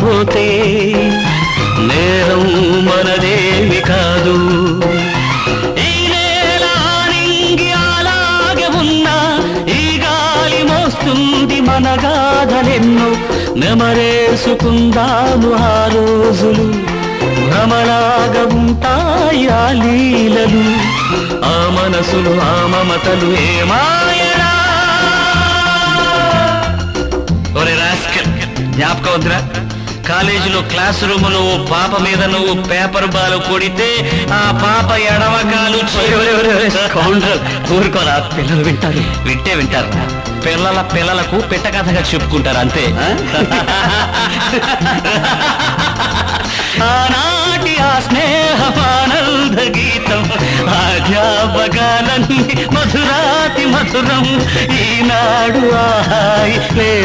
పోతే నేరం మనదేమి కాదు. ఈ నేల నింగి అలాగే ఉన్నా ఈ గాలి మోస్తుంది మన గాథలెన్నో. నెమరేసుకుందాము ఆ రోజులు, భ్రమలాగా ఉంటాయి ఆ లీలలు. ఆ మనసులు ఆ మమతలు ఏమాయరా. ఒరే రాస్కల్, జ్ఞాపకం వద్దురా? కాలేజీలో క్లాస్ రూమ్ లో పాప మీద నువ్వు పేపర్ బాల్ కొడితే ఆ పాప ఎడమకాలు ఊరుకోరా, పిల్లలు వింటారు. వింటారు పిల్లలకు పిట్ట కథగా చెప్పుకుంటారు అంతే. ఆనాటి ఆ స్నేహమానంద గీతం, ఆ జ్ఞాపకాలన్నీ మధురాతి మధురం. ఈనాడు ఆహాయి లేదు.